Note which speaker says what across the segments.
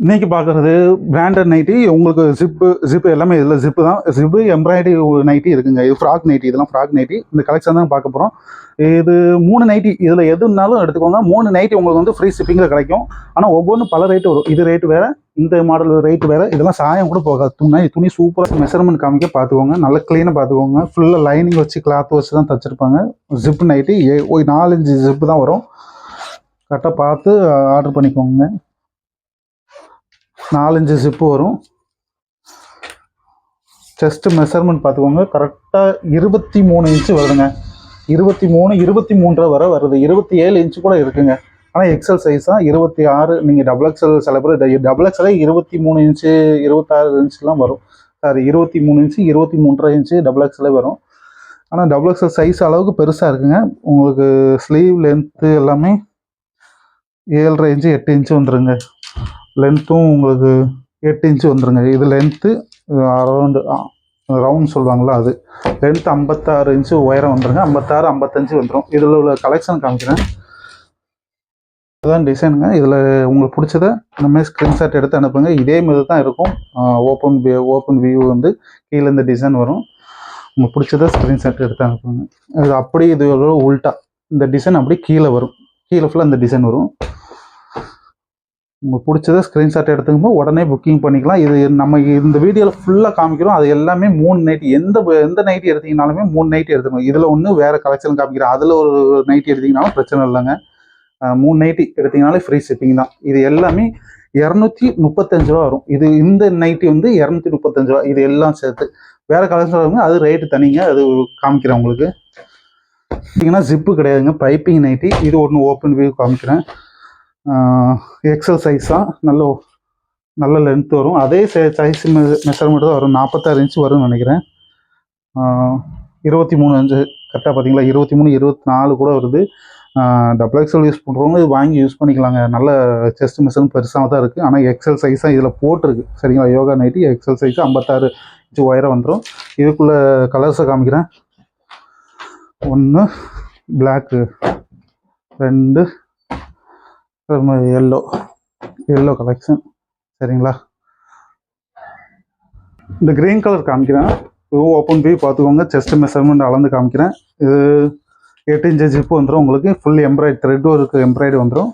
Speaker 1: இன்னைக்கு பார்க்குறது branded nightie. உங்களுக்கு ஜிப்பு எல்லாமே இதில் ஜிப்பு தான். ஜிப்பு எம்ப்ராய்டரி நைட்டி இருக்குங்க. இது ஃப்ராக் நைட்டி, இதெல்லாம் ஃப்ராக் நைட்டி. இந்த கலெக்ஷன் தான் பார்க்க போகிறோம். இது 3 நைட்டி, இதில் எதுனாலும் எடுத்துக்கோங்க. 3 நைட்டி உங்களுக்கு வந்து ஃப்ரீ ஷிப்பிங்கில் கிடைக்கும். ஆனால் ஒவ்வொன்றும் பல ரேட்டு வரும். இது ரேட்டு வேறு, இந்த மாடல் ரேட்டு வேறு. இதெல்லாம் சாயம் கூட போகாது. துணி சூப்பராக மெஷர்மெண்ட் காமிக்க பார்த்துக்கோங்க. நல்லா க்ளீனாக பார்த்துக்கோங்க. ஃபுல்லாக லைனிங் வச்சு கிளாத் வச்சு தான் தச்சுருப்பாங்க. ஜிப்பு நைட்டி 4-5 ஜிப்பு தான் வரும். கரெக்டாக பார்த்து ஆர்டர் பண்ணிக்கோங்க. 4-5 ஜிப்பு வரும். செஸ்ட் மெஷர்மெண்ட் பார்த்துக்கோங்க. கரெக்டாக 23 இன்ச்சு வருதுங்க. 23 வரை வருது. 27 இன்ச்சு கூட இருக்குங்க. ஆனால் எக்ஸல் சைஸ் தான். 26 நீங்கள் டபுள் எக்ஸல் டபுள் எக்ஸலே 23 இன்ச்சு 26 இன்ச்சுலாம் வரும். சாரி, 23 இன்ச்சு 23.5 இன்ச்சு டபுள் எக்ஸலே வரும். ஆனால் டபுள் எக்ஸல் சைஸ் அளவுக்கு பெருசாக இருக்குங்க. உங்களுக்கு ஸ்லீவ் லென்த்து எல்லாமே 7.5 இன்ச்சு 8 இன்ச்சு வந்துருங்க. லென்த்தும் உங்களுக்கு 8 இன்ச்சு வந்துருங்க. இது லென்த்து ரவுண்ட் சொல்லுவாங்களா, அது லென்த்து 56 இன்ச்சு உயரம் வந்துருங்க. 56-55 வந்துடும். இதில் உள்ள கலெக்ஷன் காமிக்கிறேன். இதுதான் டிசைனுங்க. இதில் உங்களுக்கு பிடிச்சதை இந்த மாதிரி ஸ்க்ரீன்ஷாட் எடுத்து அனுப்புங்க. இதே மாதிரி தான் இருக்கும். ஓப்பன் வியூ வந்து கீழே இந்த டிசைன் வரும். உங்களுக்கு பிடிச்சதை ஸ்க்ரீன்ஷாட் எடுத்து அனுப்புங்க. இது அப்படி இது உல்ட்டா இந்த டிசைன் அப்படி கீழே வரும். கீழே ஃபுல்லாக இந்த டிசைன் வரும். உங்களுக்கு பிடிச்சதை ஸ்க்ரீன்ஷாட் எடுத்துக்கும்போது உடனே புக்கிங் பண்ணிக்கலாம். இது நம்ம இந்த வீடியோவில் ஃபுல்லாக காமிக்கிறோம். அது எல்லாமே 3 நைட்டி. எந்த நைட்டி எடுத்தீங்கனாலுமே 3 நைட்டி எடுத்துக்கணும். இதில் ஒன்று வேறு கலெக்ஷன் காமிக்கிறேன். அதில் ஒரு நைட்டி எடுத்திங்கனாலும் பிரச்சனை இல்லைங்க. 3 நைட்டி எடுத்திங்கனாலே ஃப்ரீ ஷிப்பிங் தான். இது எல்லாமே 235 ரூபா வரும். இந்த நைட்டி வந்து 235 ரூபா. இது எல்லாம் சேர்த்து வேறு கலெக்ஷன் வருங்க. அது ரேட்டு தனிங்க. அது காமிக்கிறேன் உங்களுக்கு. பார்த்தீங்கன்னா ஜிப்பு கிடையாதுங்க, பைப்பிங் நைட்டி. இது ஒன்று ஓப்பன் வியூ காமிக்கிறேன். எக்ஸல் சைஸ் தான். நல்ல லென்த் வரும். அதே சைஸ் மெஷர்மெண்ட் தான் வரும். 46 இன்ச்சு வரும்னு நினைக்கிறேன். 23 இன்ச்சு கரெக்டாக பார்த்தீங்களா? 23, 24 கூட வருது. டபுள் எக்ஸல் யூஸ் பண்ணுறவங்க இது வாங்கி யூஸ் பண்ணிக்கலாங்க. நல்ல செஸ்ட் மெஷர்மெண்ட் பெருசாக தான் இருக்குது. ஆனால் எக்ஸல் சைஸ் தான் இதில் போட்டிருக்கு. சரிங்களா? Yoga nighty XL size 56 inch உயரம் வந்துடும். இதுக்குள்ளே கலர்ஸை காமிக்கிறேன். 1 பிளாக்கு, 2 எல்லோ கலெக்ஷன். சரிங்களா? இந்த கிரீன் கலர் காமிக்கிறேன். ஓப்பன் போய் பார்த்துக்கோங்க. செஸ்ட் மெஷர்மெண்ட் அளந்து காமிக்கிறேன். இது 8 இன்ச்சு ஜிப்பு வந்துடும். உங்களுக்கு ஃபுல் எம்ப்ராய்டு த்ரெட் ஒர்க்கு எம்ப்ராய்டு வந்துடும்.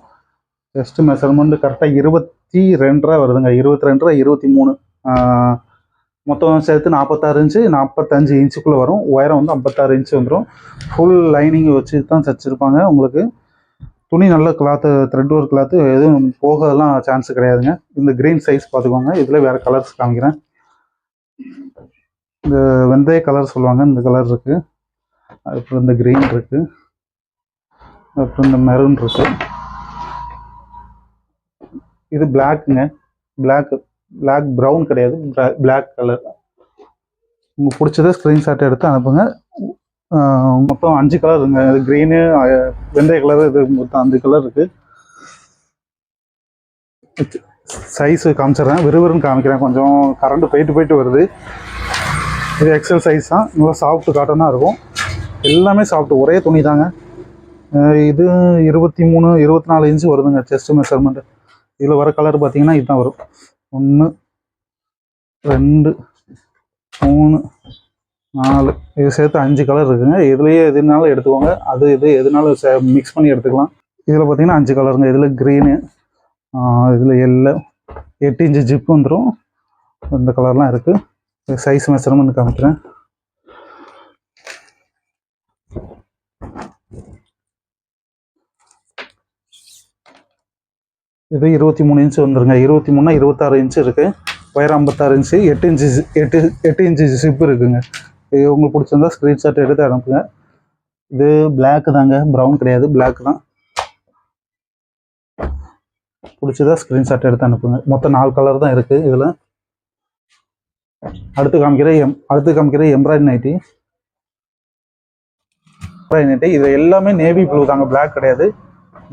Speaker 1: செஸ்ட் மெஷர்மெண்ட் கரெக்டாக 22 வருதுங்க. 22, 23 மொத்தம் சேர்த்து 46 இன்ச்சு 45 இன்ச்சுக்குள்ளே வரும். உயரம் வந்து 56 இன்ச்சு வந்துடும். ஃபுல் லைனிங் வச்சு தான் தச்சிருப்பாங்க. உங்களுக்கு துணி நல்ல கிளாத்து, த்ரெட் ஒர்க் கிளாத்து, எதுவும் போகலாம் சான்ஸ் கிடையாதுங்க. இந்த க்ரீன் சைஸ் பார்த்துக்கோங்க. இதில் வேறு கலர்ஸ் காமிக்கிறேன். இந்த வெந்தய கலர் சொல்லுவாங்க, இந்த கலர் இருக்குது. அப்புறம் இந்த க்ரீன் இருக்குது. அப்புறம் இந்த மெரூன் இருக்குது. இது பிளாக்குங்க. பிளாக் ப்ரௌன் கிடையாது, பிளாக் கலர். உங்களுக்கு பிடிச்சதை ஸ்க்ரீன்ஷாட் எடுத்து அனுப்புங்க. மொத்தம் 5 கலர் இருக்குங்க. இது க்ரீனு, வெந்தய கலர், இது மொத்தம் 5 கலர் இருக்குது. சைஸு காமிச்சிட்றேன். விறுவிறுன்னு காமிக்கிறேன். கொஞ்சம் கரண்ட் போயிட்டு வருது. இது எக்ஸல் சைஸ் தான். நல்லா சாஃப்ட் காட்டனாக இருக்கும். எல்லாமே சாஃப்ட், ஒரே துணி தாங்க. இது 23, 24 இன்ச்சு வருதுங்க செஸ்ட் மெஷர்மெண்ட்டு. இதில் வர கலர் பார்த்தீங்கன்னா இதுதான் வரும். 1, 2, 3, 4 இது சேர்த்து 5 கலர் இருக்குங்க. இதுலேயே எதுனாலும் எடுத்துக்கோங்க. இது எதுனாலும் மிக்ஸ் பண்ணி எடுத்துக்கலாம். இதில் பார்த்தீங்கன்னா 5 கலருங்க. இதில் க்ரீனு, இதில் எல்லோ, 8 இன்ச்சு ஜிப்பு வந்துடும். இந்த கலர்லாம் இருக்குது. சைஸ் மெஷர்மெண்ட் காமிக்கிறேன். இது 23 இன்ச்சு வந்துருங்க. 23, 26 இன்ச்சு இருக்குது. உயரம் 56 இன்ச்சு, 8 இன்ச்சு ஜிப்பு இருக்குங்க. இது உங்களுக்கு பிடிச்சிருந்தா ஸ்க்ரீன்ஷாட் எடுத்து அனுப்புங்க. இது பிளாக்கு தாங்க, ப்ரௌன் கிடையாது, பிளாக் தான். பிடிச்சதா ஸ்க்ரீன்ஷாட் எடுத்து அனுப்புங்க. மொத்தம் 4 கலர் தான் இருக்குது இதில். அடுத்து காமிக்கிற எம்ப்ராய்டரி நைட்டி. இது எல்லாமே நேவி ப்ளூ தாங்க, பிளாக் கிடையாது.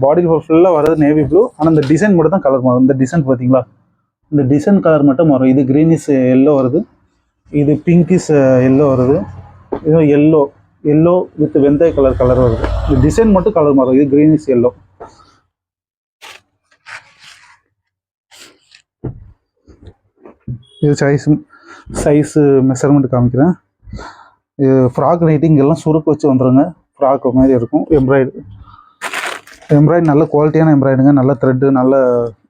Speaker 1: பாடி ஃபுல்லாக வர்றது நேவி ப்ளூ. ஆனால் இந்த டிசைன் மட்டும் தான் கலர் மாறும். இந்த டிசைன் பார்த்தீங்களா? இந்த டிசைன் கலர் மட்டும் மாறும். இது க்ரீனிஷ் எல்லோ வருது. இது பிங்கிஷ் எல்லோ வருது. இது எல்லோ வித் வெந்தய கலர் வருது. இந்த டிசைன் மட்டும் கலர் மாறும். இது க்ரீனிஷ் எல்லோ. இது சைஸு மெஷர்மெண்ட் காமிக்கிறேன். இது ஃப்ராக் நைட்டிங் எல்லாம் சுருக்கு வச்சு வந்துடுங்க. ஃப்ராக்கு மாதிரி இருக்கும். எம்ப்ராய்டு நல்ல குவாலிட்டியான எம்ப்ராய்டுங்க. நல்ல த்ரெட்டு, நல்ல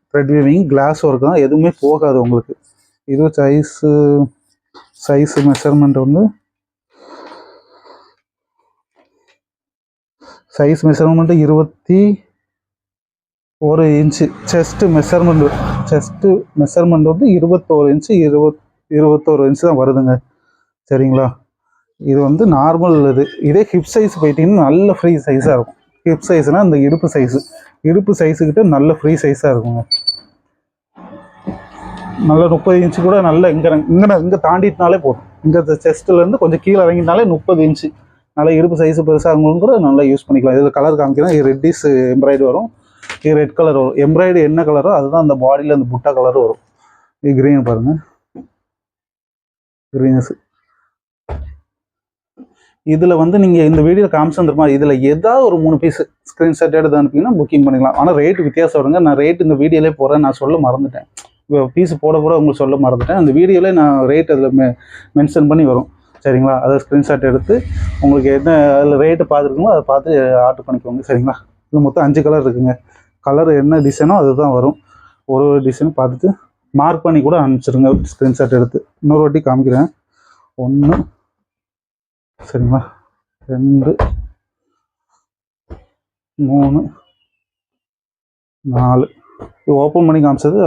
Speaker 1: த்ரெட் வீவிங், கிளாஸ் ஒர்க் தான், எதுவுமே போகாது உங்களுக்கு. இது சைஸு மெஷர்மெண்ட் வந்து size measurement 21 inch. Chest measurement வந்து 21 இன்ச்சு, 21 இன்ச்சு தான் வருதுங்க. சரிங்களா? இது வந்து நார்மல். இதே ஹிப் சைஸ் போயிட்டீங்கன்னா நல்ல ஃப்ரீ சைஸாக இருக்கும். ஹிப் சைஸ்னால் இந்த இடுப்பு சைஸுக்கிட்ட நல்ல ஃப்ரீ சைஸாக இருக்குங்க. நல்ல 30 இன்ச்சு கூட நல்ல இங்கே தாண்டிட்டுனாலே போதும். இங்கே செஸ்ட்லேருந்து கொஞ்சம் கீழே இறங்கினாலே 30 இன்ச்சு நல்லா இடுப்பு சைஸு பெருசாகும் கூட நல்லா யூஸ் பண்ணிக்கலாம். இதில் கலர் காமிக்கிறேன். இது ரெட்டிஸ் எம்ப்ராய்டு வரும், இது ரெட் கலர் வரும். எம்ப்ராய்டு என்ன கலரோ அதுதான் அந்த பாடியில் அந்த புட்டா கலரும் வரும். இது க்ரீன் பாருங்கள், க்ரீனஸ். இதில் வந்து நீங்கள் இந்த வீடியோ காமிச்சிருந்துருமா, இதில் ஏதாவது ஒரு 3 பீஸ் ஸ்க்ரீன்ஷாட் எடுத்து அனுப்பிங்கன்னா புக்கிங் பண்ணிக்கலாம். ஆனால் ரேட்டு வித்தியாசம் வருங்க. நான் ரேட்டு இந்த வீடியோலே போகிறேன், நான் சொல்ல மறந்துட்டேன். இப்போ பீஸு போட உங்களுக்கு சொல்ல மறந்துட்டேன். அந்த வீடியோவிலே நான் ரேட் அதில் மென்ஷன் பண்ணி வரும். சரிங்களா? அதை ஸ்க்ரீன்ஷாட் எடுத்து உங்களுக்கு என்ன அதில் ரேட்டு பார்த்துருக்கீங்களோ அதை பார்த்து ஆர்டர் பண்ணிக்கோங்க. சரிங்களா? இது மொத்தம் 5 கலர் இருக்குங்க. கலர் என்ன டிசைனோ அதுதான் வரும். ஒரு டிசைன் பார்த்துட்டு மார்க் பண்ணி கூட அனுப்பிச்சிடுங்க ஸ்க்ரீன்ஷாட் எடுத்து. இன்னொரு வாட்டி காமிக்கிறேன். 1, சரிங்களா, 2, 3, 4. இது ஓப்பன் பண்ணி காமிச்சது